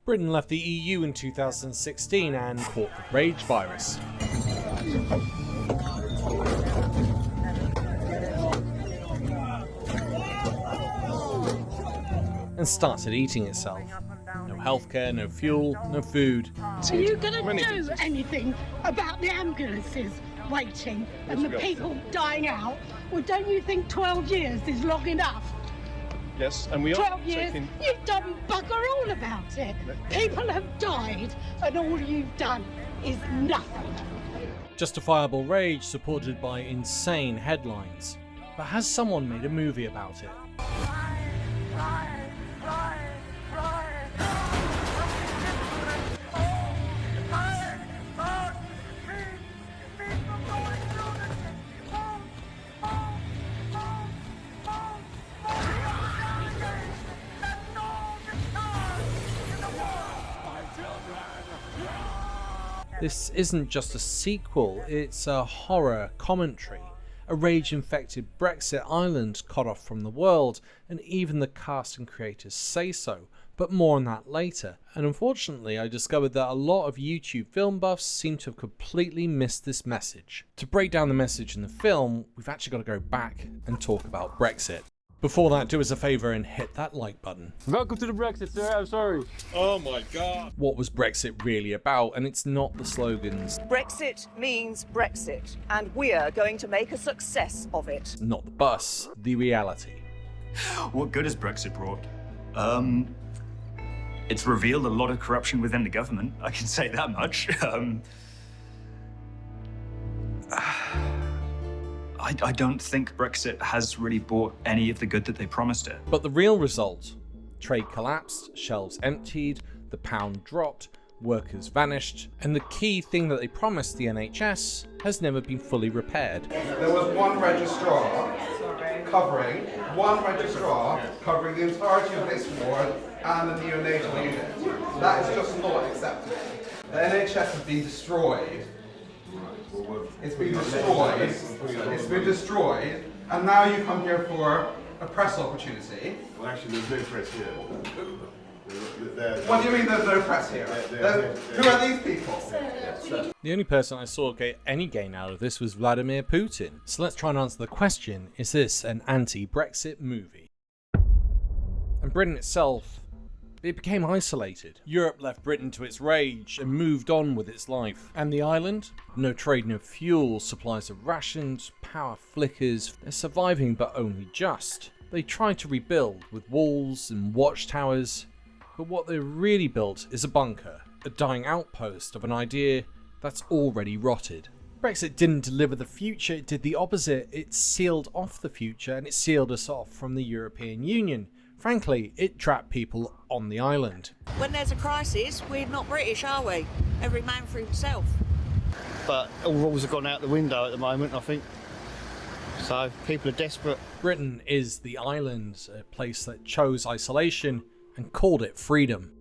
Britain left the EU in 2016 and caught the rage virus. And started eating itself. No healthcare, no fuel, no food. Are you going to do anything about the ambulances waiting and the people dying out? Or don't you think 12 years is long enough? Yes, and we are 12 years, you've done bugger all about it. People have died and all you've done is nothing. Justifiable rage supported by insane headlines. But has someone made a movie about it? This isn't just a sequel, it's a horror commentary. A rage-infected Brexit island cut off from the world, and even the cast and creators say so, but more on that later. And unfortunately, I discovered that a lot of YouTube film buffs seem to have completely missed this message. To break down the message in the film, we've actually got to go back and talk about Brexit. Before that, do us a favour and hit that like button. Welcome to the Brexit, sir. I'm sorry. Oh my god. What was Brexit really about? And it's not the slogans. Brexit means Brexit, and we're going to make a success of it. Not the bus, the reality. What good has Brexit brought? It's revealed a lot of corruption within the government, I can say that much. I don't think Brexit has really brought any of the good that they promised it. But the real result? Trade collapsed, shelves emptied, the pound dropped, workers vanished, and the key thing that they promised, the NHS, has never been fully repaired. There was one registrar covering the entirety of this ward and the neonatal unit. That is just not acceptable. The NHS has been destroyed. It's been destroyed, and now you come here for a press opportunity. Well, actually, there's no press here. What do you mean there's no press here? Who are these people? The only person I saw get any gain out of this was Vladimir Putin. So let's try and answer the question, is this an anti-Brexit movie? And Britain itself, it became isolated. Europe left Britain to its rage and moved on with its life. And the island? No trade, no fuel, supplies are rationed, power flickers, they're surviving but only just. They tried to rebuild with walls and watchtowers, but what they really built is a bunker, a dying outpost of an idea that's already rotted. Brexit didn't deliver the future, it did the opposite. It sealed off the future and it sealed us off from the European Union. Frankly, it trapped people on the island. When there's a crisis, we're not British, are we? Every man for himself. But all rules have gone out the window at the moment, I think. So people are desperate. Britain is the island, a place that chose isolation and called it freedom.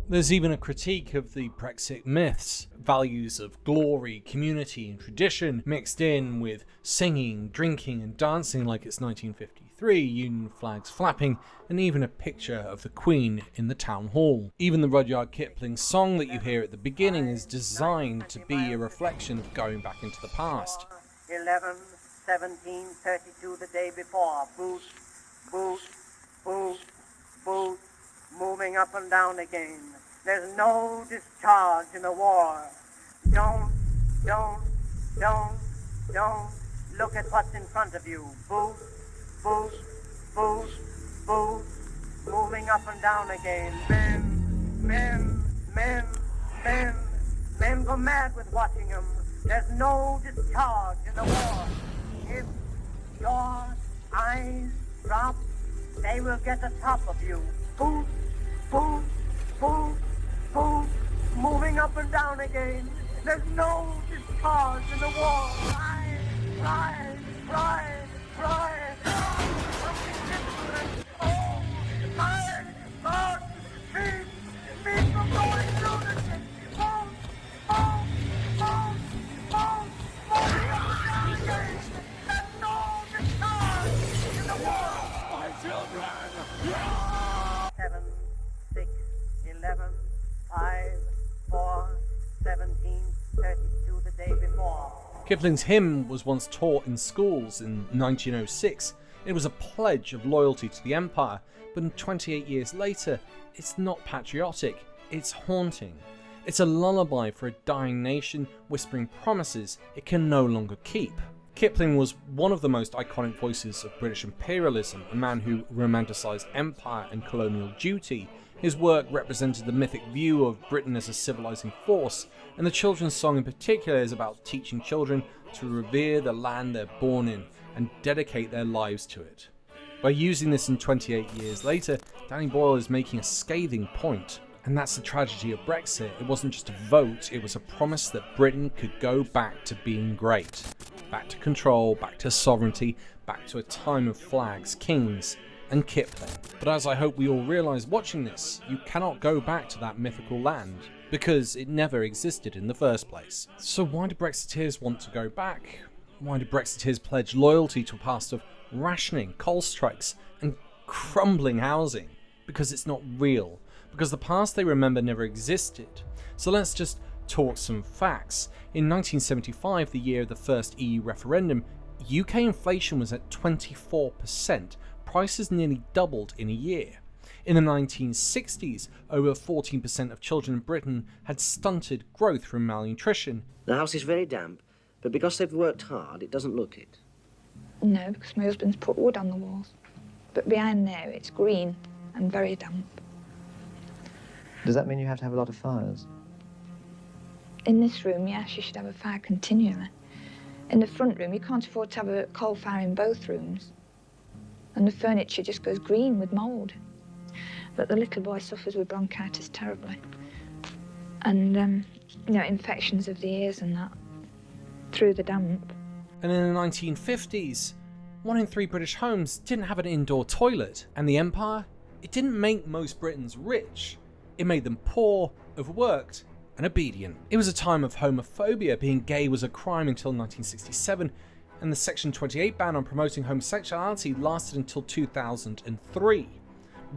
There's even a critique of the Brexit myths, values of glory, community and tradition mixed in with singing, drinking and dancing like it's 1953, Union flags flapping, and even a picture of the Queen in the town hall. Even the Rudyard Kipling song that you hear at the beginning is designed to be a reflection of going back into the past. 11, 17, 32 the day before. Boot, boot, boot, boot, moving up and down again. There's no discharge in the war. Don't look at what's in front of you. Boot, boot, boot, boot, moving up and down again. Men go mad with watching them. There's no discharge in the war. If your eyes drop, they will get the top of you. Boot, boot, boot, boot, moving up and down again. There's no discharge in the war. Cry. Oh, my God, keep me from going through this. 11, 5, 4, 1732 the day before. Kipling's hymn was once taught in schools in 1906. It was a pledge of loyalty to the empire, but 28 years later, it's not patriotic, it's haunting. It's a lullaby for a dying nation whispering promises it can no longer keep. Kipling was one of the most iconic voices of British imperialism, a man who romanticised empire and colonial duty. His work represented the mythic view of Britain as a civilising force, and the children's song in particular is about teaching children to revere the land they're born in and dedicate their lives to it. By using this in 28 years later, Danny Boyle is making a scathing point. And that's the tragedy of Brexit. It wasn't just a vote, it was a promise that Britain could go back to being great. Back to control, back to sovereignty, back to a time of flags, kings, and Kipling. But as I hope we all realise watching this, you cannot go back to that mythical land, because it never existed in the first place. So why do Brexiteers want to go back? Why do Brexiteers pledge loyalty to a past of rationing, coal strikes, and crumbling housing? Because it's not real. Because the past they remember never existed. So let's just talk some facts. In 1975, the year of the first EU referendum, UK inflation was at 24%. Prices nearly doubled in a year. In the 1960s, over 14% of children in Britain had stunted growth from malnutrition. The house is very damp, but because they've worked hard, it doesn't look it. No, because my husband's put wood on the walls. But behind there, it's green and very damp. Does that mean you have to have a lot of fires? In this room, yes, you should have a fire continually. In the front room, you can't afford to have a coal fire in both rooms. And the furniture just goes green with mould. But the little boy suffers with bronchitis terribly. And, infections of the ears and that, through the damp. And in the 1950s, 1 in 3 British homes didn't have an indoor toilet. And the empire, it didn't make most Britons rich. It made them poor, overworked, and obedient. It was a time of homophobia. Being gay was a crime until 1967, and the Section 28 ban on promoting homosexuality lasted until 2003.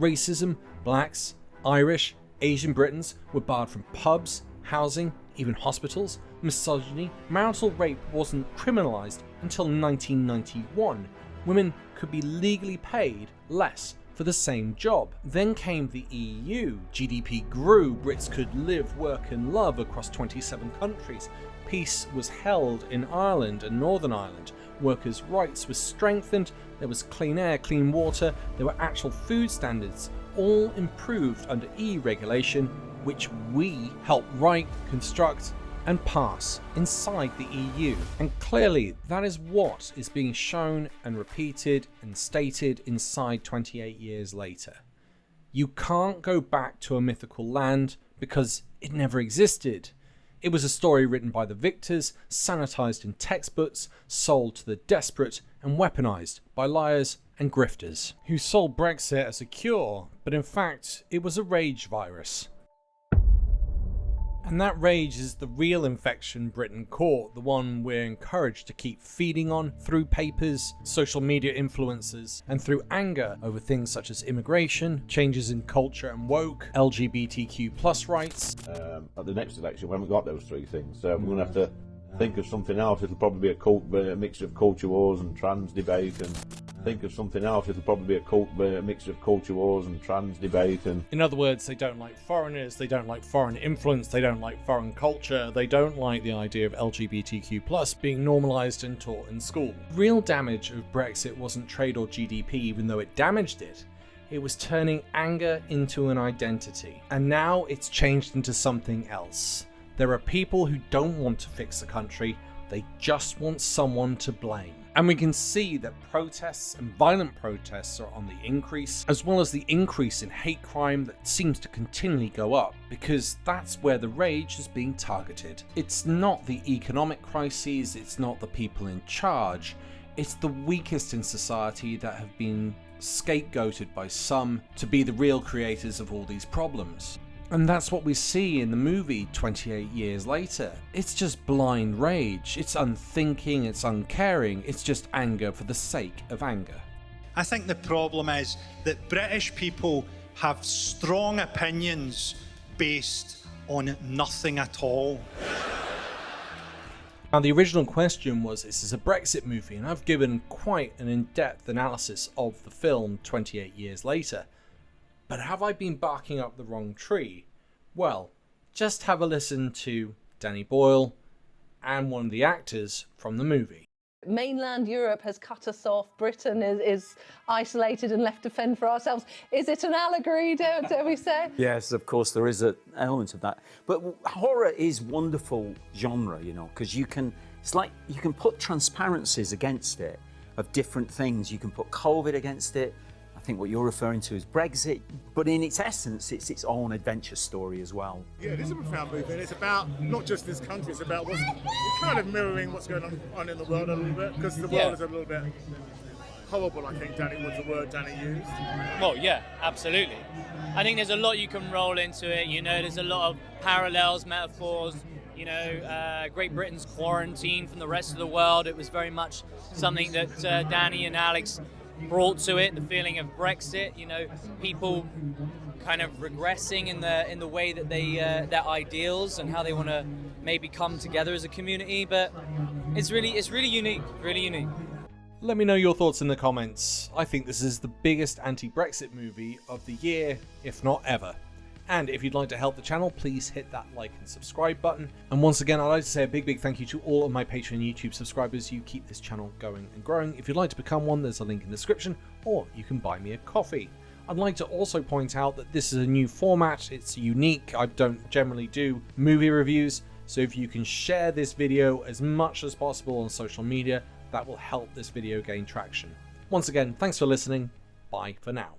Racism, blacks, Irish, Asian Britons were barred from pubs, housing, even hospitals. Misogyny, marital rape wasn't criminalised until 1991. Women could be legally paid less for the same job. Then came the EU. GDP grew, Brits could live, work and love across 27 countries. Peace was held in Ireland and Northern Ireland. Workers' rights were strengthened, there was clean air, clean water, there were actual food standards, all improved under EU regulation, which we helped write, construct and pass inside the EU. And clearly that is what is being shown and repeated and stated inside 28 years later. You can't go back to a mythical land because it never existed. It was a story written by the victors, sanitized in textbooks, sold to the desperate and weaponized by liars and grifters who sold Brexit as a cure, but in fact it was a rage virus. And that rage is the real infection Britain caught, the one we're encouraged to keep feeding on through papers, social media influencers, and through anger over things such as immigration, changes in culture and woke, LGBTQ+ rights. At the next election, we haven't got those 3 things, so we're going to have to think of something else. It'll probably be a mixture of culture wars and trans debate, and think of something else. It'll probably be a mixture of culture wars and trans debate. And in other words, they don't like foreigners, they don't like foreign influence, they don't like foreign culture, they don't like the idea of LGBTQ+ being normalised and taught in school. Real damage of Brexit wasn't trade or GDP, even though it damaged it. It was turning anger into an identity. And now it's changed into something else. There are people who don't want to fix the country, they just want someone to blame. And we can see that protests and violent protests are on the increase, as well as the increase in hate crime that seems to continually go up, because that's where the rage is being targeted. It's not the economic crises, it's not the people in charge, it's the weakest in society that have been scapegoated by some to be the real creators of all these problems. And that's what we see in the movie 28 years later. It's just blind rage, it's unthinking, it's uncaring, it's just anger for the sake of anger. I think the problem is that British people have strong opinions based on nothing at all. Now, the original question was, this is a Brexit movie, and I've given quite an in-depth analysis of the film 28 years later. But have I been barking up the wrong tree? Well, just have a listen to Danny Boyle and one of the actors from the movie. Mainland Europe has cut us off. Britain is isolated and left to fend for ourselves. Is it an allegory, dare we say? Yes, of course, there is an element of that. But horror is wonderful genre, you know, because it's like you can put transparencies against it of different things. You can put COVID against it. I think what you're referring to is Brexit, but in its essence, it's its own adventure story as well. Yeah, it is a profound movie, and it's about not just this country, it's about what's kind of mirroring what's going on in the world a little bit, because the world is a little bit horrible, I think Danny was the word Danny used. Well, yeah, absolutely. I think there's a lot you can roll into it, you know, there's a lot of parallels, metaphors, you know, Great Britain's quarantine from the rest of the world. It was very much something that Danny and Alex brought to it, the feeling of Brexit, you know, people kind of regressing in the way that they their ideals and how they want to maybe come together as a community. But it's really unique, really unique. Let me know your thoughts in the comments. I think this is the biggest anti-Brexit movie of the year, if not ever. And if you'd like to help the channel, please hit that like and subscribe button. And once again, I'd like to say a big thank you to all of my Patreon YouTube subscribers. You keep this channel going and growing. If you'd like to become one, there's a link in the description, or you can buy me a coffee. I'd like to also point out that this is a new format. It's unique. I don't generally do movie reviews. So if you can share this video as much as possible on social media, that will help this video gain traction. Once again, thanks for listening. Bye for now.